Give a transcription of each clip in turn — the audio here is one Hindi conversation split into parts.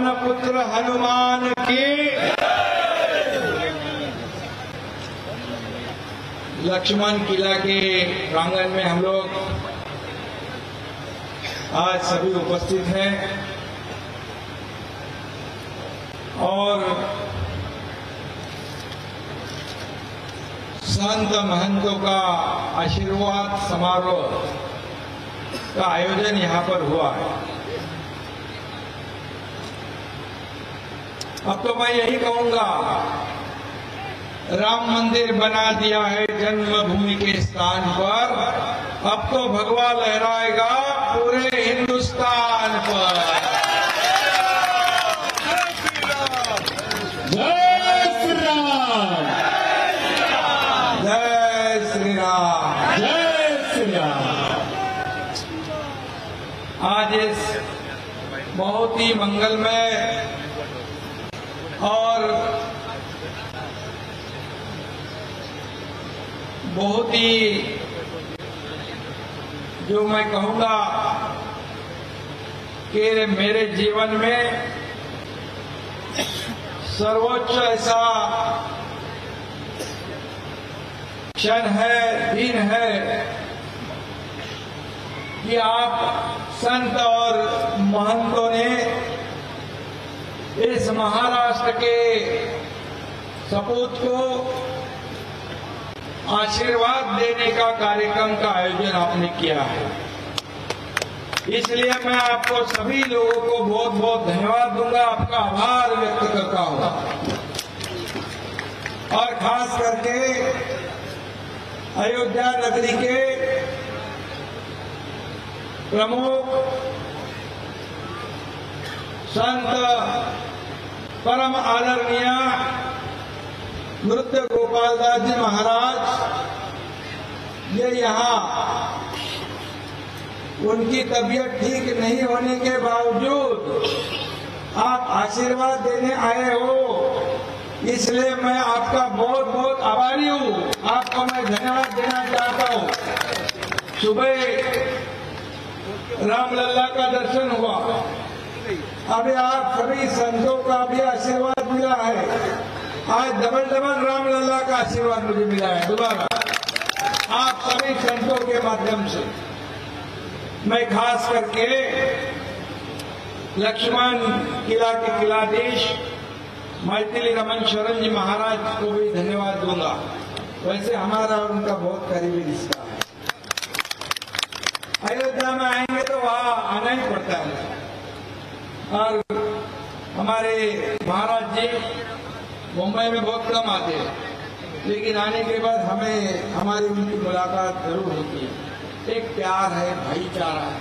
पवन पुत्र हनुमान की। लक्ष्मण किला के प्रांगण में हम लोग आज सभी उपस्थित हैं और संत महंतों का आशीर्वाद समारोह का आयोजन यहाँ पर हुआ है। अब तो मैं यही कहूंगा, राम मंदिर बना दिया है जन्मभूमि के स्थान पर, अब तो भगवा लहराएगा पूरे हिंदुस्तान पर। जय श्री राम, जय श्री राम, जय श्री राम। आज इस बहुत ही मंगलमय और बहुत ही, जो मैं कहूंगा कि मेरे जीवन में सर्वोच्च ऐसा क्षण है, दिन है कि आप संत और महंतों ने इस महाराष्ट्र के सपूत को आशीर्वाद देने का कार्यक्रम का आयोजन आपने किया है। इसलिए मैं आपको सभी लोगों को बहुत बहुत धन्यवाद दूंगा, आपका आभार व्यक्त करता हूं। और खास करके अयोध्या नगरी के प्रमुख संत परम आदरणीय नृत्य गोपाल दास जी महाराज, ये यहाँ उनकी तबीयत ठीक नहीं होने के बावजूद आप आशीर्वाद देने आए हो, इसलिए मैं आपका बहुत बहुत आभारी हूँ। आपको मैं धन्यवाद देना चाहता हूँ। सुबह रामलला का दर्शन हुआ, अभी आप सभी संतों का भी आशीर्वाद मिला है, आज डबल रामलला का आशीर्वाद मुझे मिला है दोबारा आप सभी संतों के माध्यम से। मैं खास करके लक्ष्मण किला के किलाधीश मैथिली रमन शरण जी महाराज को भी धन्यवाद दूंगा। वैसे हमारा और उनका बहुत करीबी रिश्ता है। अयोध्या में आएंगे तो वहाँ आना ही पड़ता है और हमारे महाराज जी मुंबई में बहुत कम आते हैं, लेकिन आने के बाद हमें हमारी उनकी मुलाकात जरूर होती है। एक प्यार है, भाईचारा है।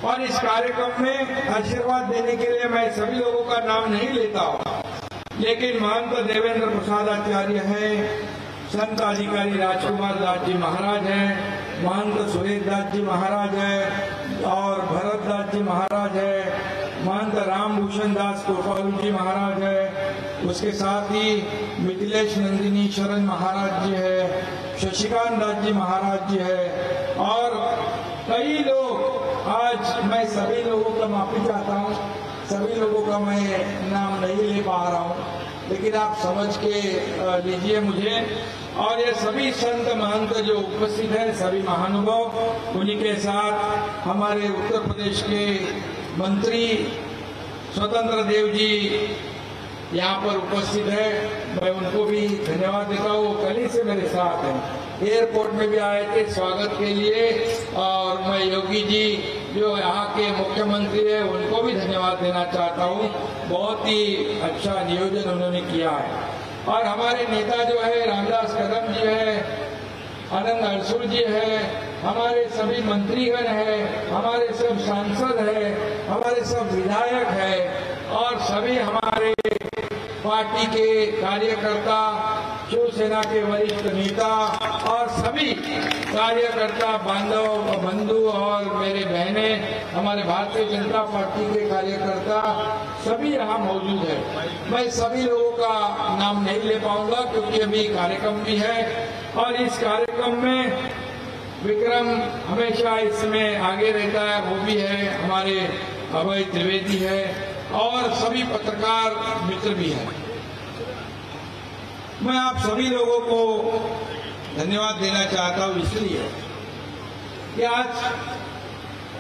और इस कार्यक्रम में आशीर्वाद देने के लिए मैं सभी लोगों का नाम नहीं लेता हूँ, लेकिन महंत देवेंद्र प्रसाद आचार्य हैं, संत अधिकारी राजकुमार दास जी महाराज हैं, महंत सुरेश दास जी महाराज हैं और भरत दास जी महाराज हैं, महंत रामभूषण दास गोपाल जी महाराज है, उसके साथ ही मिथिलेश नंदिनी शरण महाराज जी है, शशिकांत दास जी महाराज जी है और कई लोग। आज मैं सभी लोगों का माफी चाहता हूँ, सभी लोगों का मैं नाम नहीं ले पा रहा हूँ, लेकिन आप समझ के लीजिए मुझे। और ये सभी संत महंत जो उपस्थित हैं, सभी महानुभाव, उन्हीं के साथ हमारे उत्तर प्रदेश के मंत्री स्वतंत्र देव जी यहाँ पर उपस्थित है, मैं उनको भी धन्यवाद देता हूँ। कल ही से मेरे साथ हैं, एयरपोर्ट में भी आए थे स्वागत के लिए। और मैं योगी जी जो यहाँ के मुख्यमंत्री है, उनको भी धन्यवाद देना चाहता हूँ। बहुत ही अच्छा नियोजन उन्होंने किया है। और हमारे नेता जो है रामदास कदम जी है, आनंद अरसुल जी है, हमारे सभी मंत्रीगण है, हमारे सब सांसद है, हमारे सब विधायक है और सभी हमारे पार्टी के कार्यकर्ता, शिवसेना के वरिष्ठ नेता और सभी कार्यकर्ता बांधव बंधु और मेरे बहने, हमारे भारतीय जनता पार्टी के कार्यकर्ता सभी यहाँ मौजूद है। मैं सभी लोगों का नाम नहीं ले पाऊंगा क्योंकि अभी कार्यक्रम भी है और इस कार्यक्रम में विक्रम हमेशा इसमें आगे रहता है, वो भी है, हमारे अभय त्रिवेदी है और सभी पत्रकार मित्र भी हैं। मैं आप सभी लोगों को धन्यवाद देना चाहता हूं इसलिए कि आज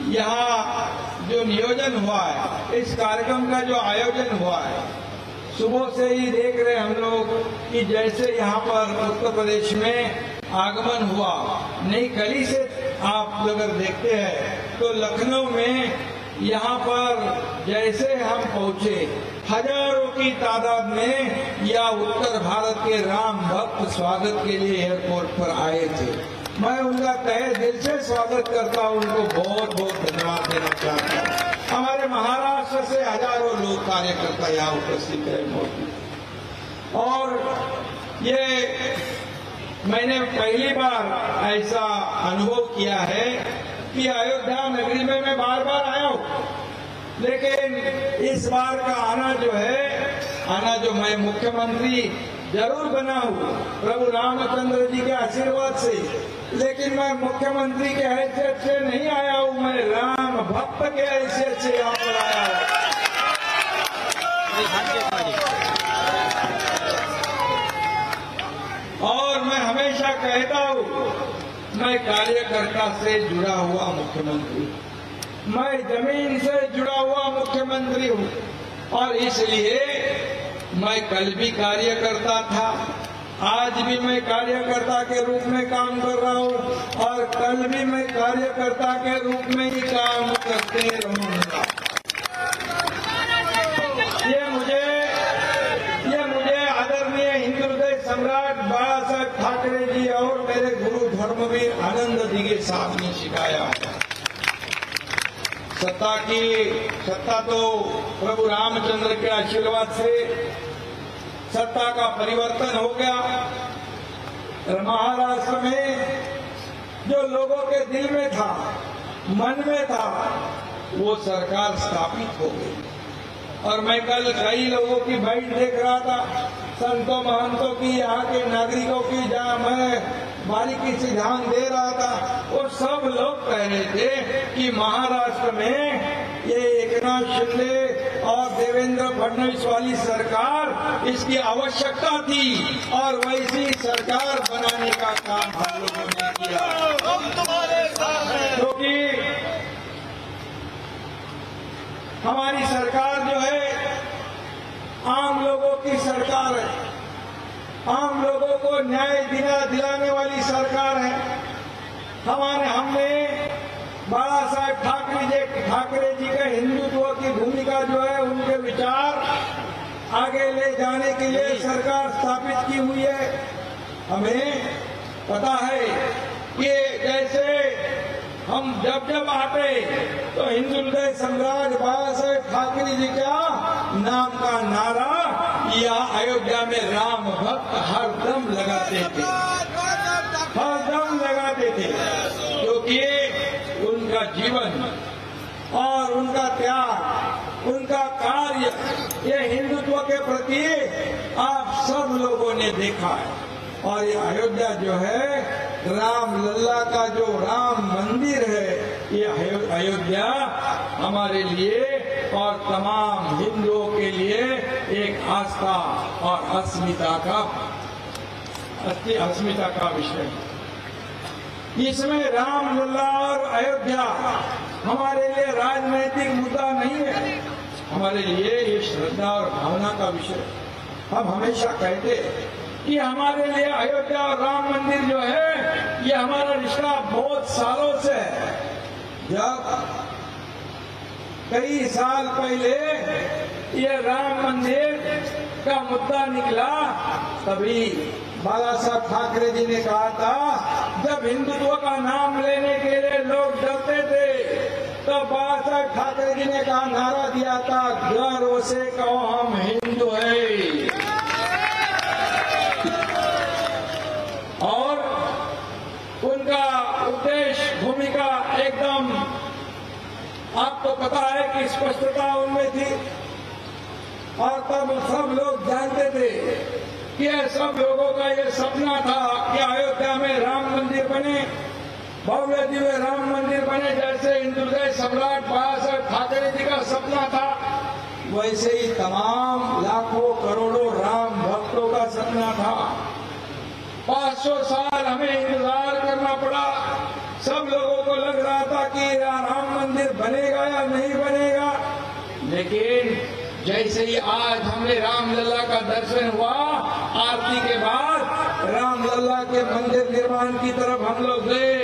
यहाँ जो नियोजन हुआ है, इस कार्यक्रम का जो आयोजन हुआ है, सुबह से ही देख रहे हम लोग कि जैसे यहाँ पर उत्तर प्रदेश में आगमन हुआ, नई कली से आप अगर देखते हैं तो लखनऊ में यहाँ पर जैसे हम पहुंचे, हजारों की तादाद में या उत्तर भारत के राम भक्त स्वागत के लिए एयरपोर्ट पर आए थे। मैं उनका तहे दिल से स्वागत करता हूं, उनको बहुत बहुत धन्यवाद देना चाहता हूं। हमारे महाराष्ट्र से हजारों लोग कार्यकर्ता यहाँ उपस्थित रहे मौजूद, और ये मैंने पहली बार ऐसा अनुभव किया है कि अयोध्या नगरी में मैं बार बार आया हूँ, लेकिन इस बार का आना जो मैं मुख्यमंत्री जरूर बना हूँ प्रभु रामचंद्र जी के आशीर्वाद से, लेकिन मैं मुख्यमंत्री के हैसियत से नहीं आया हूँ, मैं राम भक्त के हैसियत से यहाँ पर आया हूँ। और मैं हमेशा कहता हूँ, मैं कार्यकर्ता से जुड़ा हुआ मुख्यमंत्री, मैं जमीन से जुड़ा हुआ मुख्यमंत्री हूँ, और इसलिए मैं कल भी कार्यकर्ता था, आज भी मैं कार्यकर्ता के रूप में काम कर रहा हूँ, और कल भी मैं कार्यकर्ता के रूप में ही काम करते रहूंगा। ये मुझे आदरणीय हिंदू हृदय सम्राट बाला साहेब ठाकरे जी और मेरे गुरु धर्मवीर आनंद जी के साथ ने सिखाया। सत्ता तो प्रभु रामचंद्र के आशीर्वाद से सत्ता का परिवर्तन हो गया। महाराष्ट्र में जो लोगों के दिल में था, मन में था, वो सरकार स्थापित हो गई। और मैं कल कई लोगों की बाइट देख रहा था, संतों महंतों की, यहाँ के नागरिकों की, जहाँ मैं बारीकी से ध्यान दे रहा था, वो सब लोग कह रहे थे कि महाराष्ट्र में ये एकनाथ शिंदे और देवेंद्र फडणवीस वाली सरकार, इसकी आवश्यकता थी, और वैसी सरकार बनाने का काम हम लोगों ने किया। क्योंकि हमारी सरकार जो है आम लोगों की सरकार है, आम लोगों को न्याय दिलाने वाली सरकार है। हमने बाला साहेब ठाकरे जी के हिंदुत्व की भूमिका जो है, उनके विचार आगे ले जाने के लिए सरकार स्थापित की हुई है। हमें पता है कि जैसे हम जब आते तो हिंदू हृदय सम्राट बाला साहेब ठाकरे जी का नाम का नारा या अयोध्या में राम भक्त हरदम लगाते थे, क्योंकि उनका जीवन और उनका त्याग, उनका कार्य, ये हिंदुत्व के प्रति आप सब लोगों ने देखा है। और ये अयोध्या जो है, राम लल्ला का जो राम मंदिर है, ये अयोध्या हमारे लिए और तमाम हिंदुओं के लिए एक आस्था और अस्मिता का विषय है। इसमें राम लल्ला और अयोध्या हमारे लिए राजनैतिक मुद्दा नहीं है, हमारे लिए ये श्रद्धा और भावना का विषय। हम हमेशा कहते कि हमारे लिए अयोध्या और राम मंदिर जो है, ये हमारा रिश्ता बहुत सालों से है। जब कई साल पहले ये राम मंदिर का मुद्दा निकला, तभी बाला साहब ठाकरे जी ने कहा था, जब हिंदुत्व का नाम लेने के लिए लोग डरते थे, तो बाला साहब ठाकरे जी ने कहा, नारा दिया था, गर्व से कहो हम हिंदू हैं। और उनका उद्देश्य, भूमिका एकदम आपको पता है कि स्पष्टता उनमें थी। और तब सब लोग जानते थे कि सब लोगों का ये सपना था कि अयोध्या में राम मंदिर बने, भव्य दिव्य राम मंदिर बने, जैसे हिंदू हृदय सम्राट बाला साहेब ठाकरे जी का सपना था। वैसे ही तमाम लाखों करोड़ों राम भक्तों का सपना था। 500 साल हमें इंतजार करना पड़ा। सब लोगों को लग रहा था कि राम मंदिर बनेगा या नहीं बनेगा, लेकिन जैसे ही आज हमने रामलला का दर्शन हुआ, आरती के बाद रामलला के मंदिर निर्माण की तरफ हम लोग गए।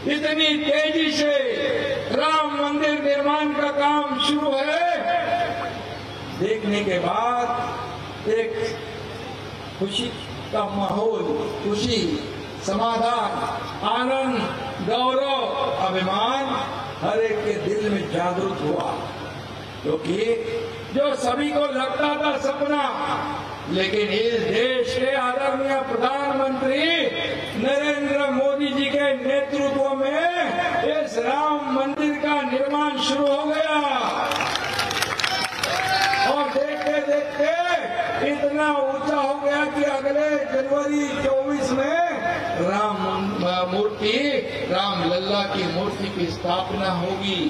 इतनी तेजी से राम मंदिर निर्माण का काम शुरू है, देखने के बाद एक खुशी का माहौल, खुशी, समाधान, आनंद, गौरव, अभिमान हर एक के दिल में जागृत हुआ। क्योंकि जो सभी को लगता था सपना, लेकिन इस देश के आदरणीय प्रधानमंत्री नरेंद्र मोदी जी के नेतृत्व में इस राम मंदिर का निर्माण शुरू हो गया और देखते देखते इतना ऊंचा हो गया कि अगले जनवरी 24 में राम लल्ला की मूर्ति की स्थापना होगी।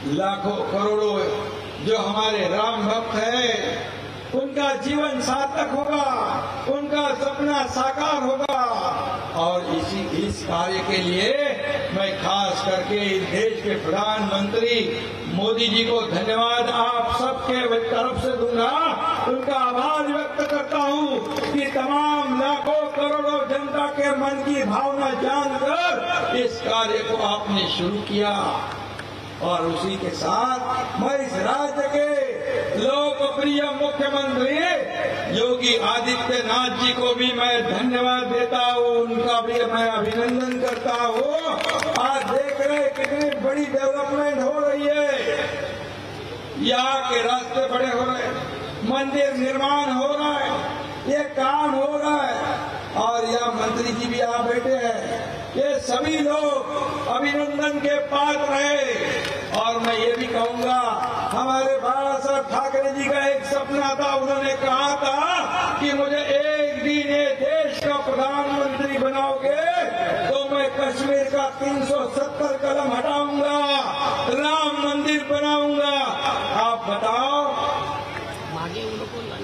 लाखों करोड़ों जो हमारे राम भक्त हैं, उनका जीवन सार्थक होगा, उनका सपना साकार होगा। और इस कार्य के लिए मैं खास करके इस देश के प्रधानमंत्री मोदी जी को धन्यवाद आप सबके तरफ से दूंगा। उनका आभार व्यक्त करता हूं कि तमाम लाखों करोड़ों जनता के मन की भावना जानकर इस कार्य को आपने शुरू किया। और उसी के साथ मैं इस राज्य के लोकप्रिय मुख्यमंत्री योगी आदित्यनाथ जी को भी मैं धन्यवाद देता हूँ, उनका भी मैं अभिनंदन करता हूँ। आज देख रहे कितनी बड़ी डेवलपमेंट हो रही है, यहाँ के रास्ते बड़े हो रहे, मंदिर निर्माण हो रहा है, ये काम हो रहा है। और यहाँ मंत्री जी भी यहाँ बैठे हैं, ये सभी लोग अभिनंदन के पात्र हैं। और मैं ये भी कहूँगा, हमारे बाबा साहब ठाकरे जी का एक सपना था, उन्होंने कहा था कि मुझे एक दिन ये देश का प्रधानमंत्री बनाओगे तो मैं कश्मीर का 370 कलम हटाऊंगा, राम मंदिर बनाऊंगा। आप बताओ,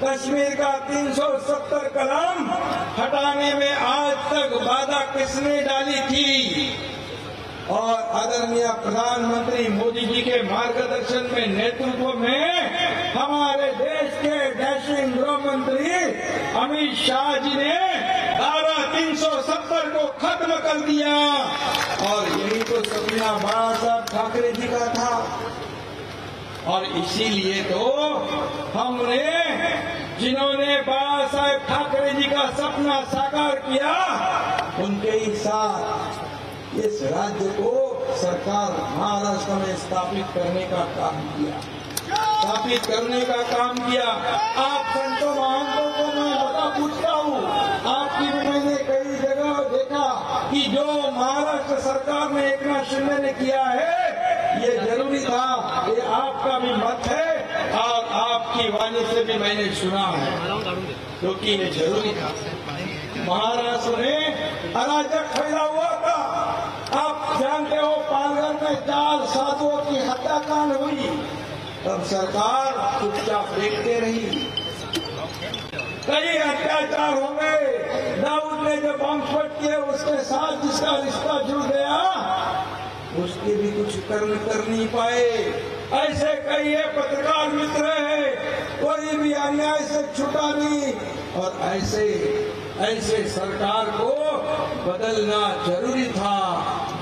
कश्मीर का 370 कलम हटाने में आज तक बाधा किसने डाली थी? और आदरणीय प्रधानमंत्री मोदी जी के मार्गदर्शन में, नेतृत्व में हमारे देश के डैशिंग गृह मंत्री अमित शाह जी ने धारा 370 को खत्म कर दिया। और यही तो सपना बाबा साहब ठाकरे जी का था। और इसीलिए तो हमने, जिन्होंने बाबा साहेब ठाकरे जी का सपना साकार किया, उनके ही साथ इस राज्य को सरकार महाराष्ट्र में स्थापित करने का काम किया, स्थापित करने का काम किया। आप संतों महंतों को मैं बता पूछता हूँ, आपकी भी मैंने कई जगह देखा कि जो महाराष्ट्र सरकार ने एकनाथ शिंदे ने किया है, ये जरूरी था, ये आपका भी मत है और आपकी वाणी से भी मैंने सुना है, क्योंकि ये जरूरी था। महाराष्ट्र में अराजक फैला हुआ था। आप जानते हो, पालघर में 4 साधुओं की हत्याकांड हुई, तब सरकार चुपचाप देखते रही। कई अत्याचार हो गए, दाऊद ने जो बमस्फोट किए उसके साथ जिसका रिश्ता जुड़ गया, उसके भी कुछ कर नहीं पाए। ऐसे कई पत्रकार मित्र हैं, कोई भी अन्याय से छूटा नहीं। और ऐसे सरकार को बदलना जरूरी था।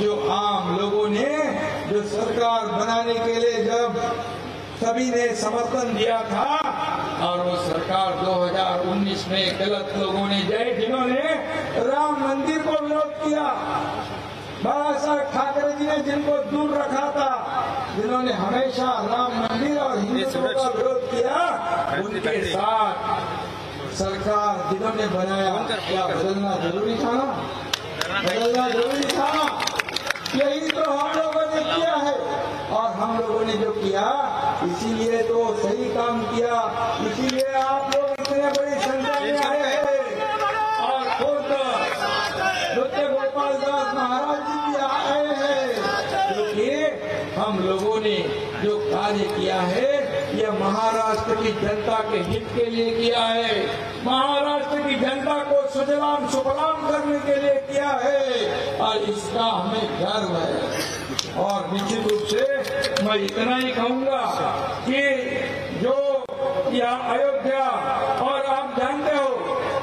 जो आम लोगों ने जो सरकार बनाने के लिए जब सभी ने समर्थन दिया था, और वो सरकार 2019 में गलत लोगों ने जिन्होंने राम मंदिर को विरोध किया, बाबा साहब ठाकरे जी ने जिनको दूर रखा था, जिन्होंने हमेशा राम मंदिर और हिंदुत्व का विरोध किया, उनके साथ सरकार जिन्होंने बनाया, क्या बदलना जरूरी था? बदलना जरूरी था। यही तो हम लोगों ने किया है। और हम लोगों ने जो किया, इसीलिए तो सही काम किया, इसीलिए आप लोग इतने बड़ी संख्या में आए हैं। और खुद नृत्य गोपाल दास महाराज जी भी आए हैं, क्योंकि हम लोगों ने जो कार्य किया है यह महाराष्ट्र की जनता के हित के लिए किया है, महाराष्ट्र की जनता को सुजलाम सुफलाम करने के लिए किया है और इसका हमें गर्व है। और निश्चित रूप से मैं इतना ही कहूंगा कि जो यह अयोध्या, और आप जानते हो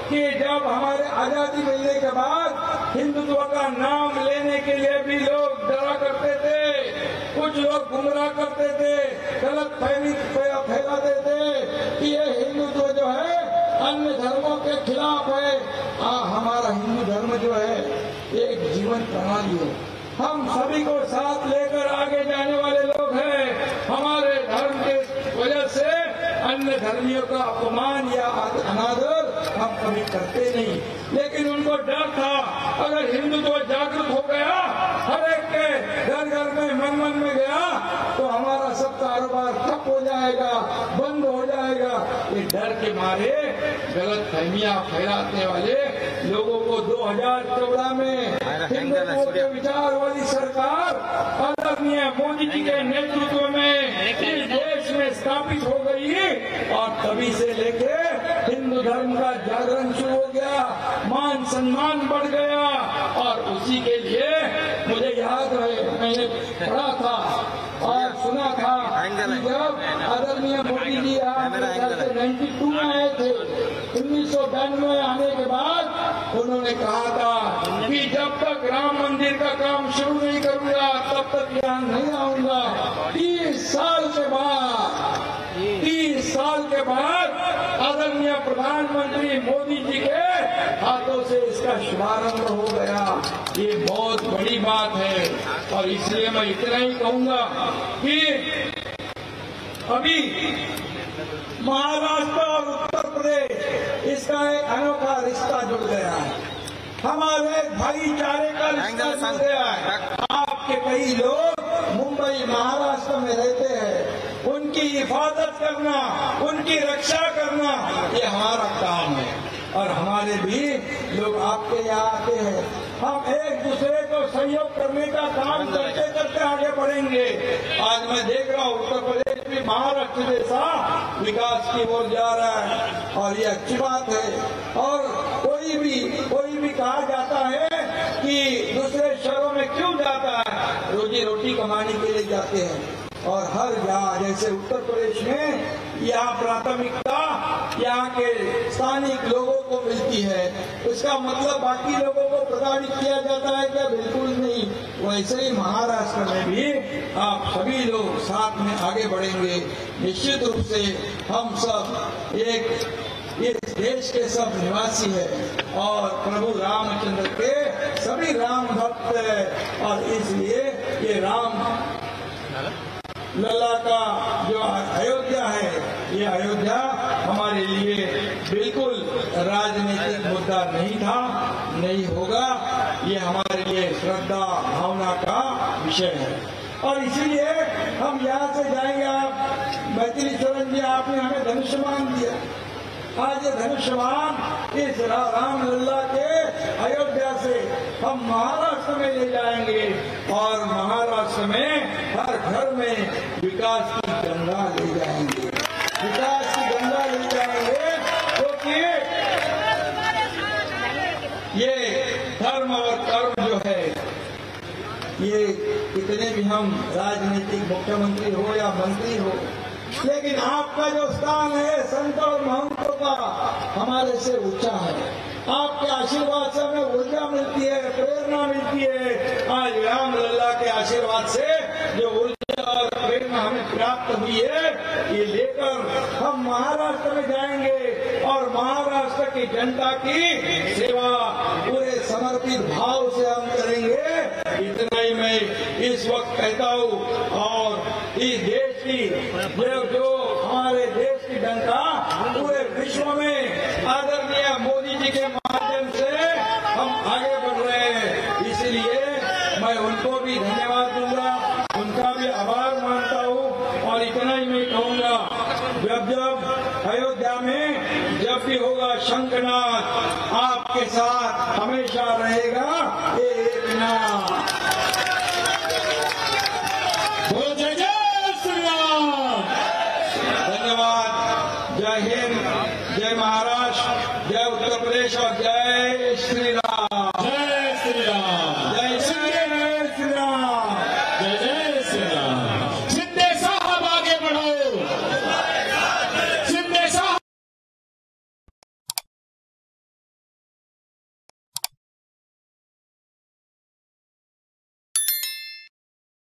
कि जब हमारे आजादी मिलने के बाद हिंदुत्व का नाम लेने के लिए भी लोग डरा करते थे, कुछ लोग गुमराह करते थे, गलत फहमी फैलाते थे कि ये हिंदुत्व जो है अन्य धर्मों के खिलाफ है। हमारा हिंदू धर्म जो है एक जीवन प्रणाली है, हम सभी को साथ लेकर आगे जाने वाले लोग हैं। हमारे धर्म के वजह से अन्य धर्मियों का अपमान या अनादर हम कभी करते नहीं, लेकिन उनको डर था अगर हिंदुत्व जागृत हो गया, हर एक के घर घर में मन में गया तो हमारा सब कारोबार ठप हो जाएगा, बंद हो जाएगा। ये डर के मारे गलत फहमियां फैलाने वाले लोगों को 2014 में हिंदुत्व के विचार वाली सरकार आदरणीय मोदी जी के नेतृत्व में इस देश में स्थापित हो गई और तभी से लेके हिंदू धर्म का जागरण शुरू हो गया, मान सम्मान बढ़ गया। और उसी के लिए मुझे याद है, मैंने पढ़ा था और सुना था कि जब आदरणीय मोदी जी 92 में आए थे, 1992 आने के बाद उन्होंने कहा था कि जब तक राम मंदिर का काम शुरू नहीं करूंगा तब तक यहाँ नहीं आऊंगा। 30 साल के बाद आदरणीय प्रधानमंत्री मोदी जी के हाथों से इसका शुभारंभ हो गया। ये बहुत बड़ी बात है और इसलिए मैं इतना ही कहूंगा कि अभी महाराष्ट्र और उत्तर प्रदेश इसका एक अनोखा रिश्ता जुड़ गया है, हमारे भाईचारे का रिश्ता जुड़ गया है। आपके कई लोग मुंबई महाराष्ट्र में रहते हैं, उनकी हिफाजत करना, उनकी रक्षा करना ये हमारा काम है और हमारे भी लोग आपके यहाँ आते हैं। हम एक दूसरे को सहयोग करने का काम करते करते आगे बढ़ेंगे। आज मैं देख रहा हूँ उत्तर प्रदेश भी महाराष्ट्र जैसा विकास की ओर जा रहा है और ये अच्छी बात है। और कोई भी कहा जाता है कि दूसरे शहरों में क्यों जाता है, रोजी रोटी कमाने के लिए जाते हैं। और हर जगह जैसे उत्तर प्रदेश में यहाँ प्राथमिकता यहाँ के स्थानिक लोगों को मिलती है, उसका मतलब बाकी लोगों को प्रताड़ित किया जाता है क्या? बिल्कुल नहीं। वैसे ही महाराष्ट्र में भी आप सभी लोग साथ में आगे बढ़ेंगे। निश्चित रूप से हम सब एक इस देश के सब निवासी है और प्रभु रामचंद्र के सभी राम भक्त है और इसलिए ये राम लल्ला का जो अयोध्या है, ये अयोध्या हमारे लिए बिल्कुल राजनीतिक मुद्दा नहीं था, नहीं होगा। ये हमारे लिए श्रद्धा भावना का विषय है और इसीलिए हम यहाँ से जाएंगे। आप मैथिली चरण जी, आपने हमें धनुष्यमान दिया। आज ये धनुष्यमान इस राम लल्ला के अयोध्या से हम महाराष्ट्र में ले जाएंगे और महाराष्ट्र में हर घर में विकास की गंगा ले जाएंगे, विकास की गंगा ले जाएंगे। क्योंकि ये धर्म और कर्म जो है, ये कितने भी हम राजनीतिक मुख्यमंत्री हो या मंत्री हो, लेकिन आपका जो स्थान है संत और महंतों का हमारे से ऊंचा है। आपके आशीर्वाद से हमें ऊर्जा मिलती है, प्रेरणा मिलती है। आज राम लल्ला के आशीर्वाद से जो ऊर्जा और प्रेरणा हमें प्राप्त हुई है, ये लेकर हम महाराष्ट्र में जाएंगे और महाराष्ट्र की जनता की सेवा पूरे समर्पित भाव से हम करेंगे। इतना ही मैं इस वक्त कहता हूँ और इस देश की जो हमारे देश की जनता पूरे विश्व में आदरणीय मोदी जी के माध्यम से हम आगे बढ़ रहे हैं, इसलिए मैं उनको भी धन्यवाद दूंगा, उनका भी आभार मानता हूँ। और इतना ही मैं कहूँगा, जब अयोध्या में जब भी होगा शंखनाद आपके साथ हमेशा रहेगा एक नाम। जय जय जय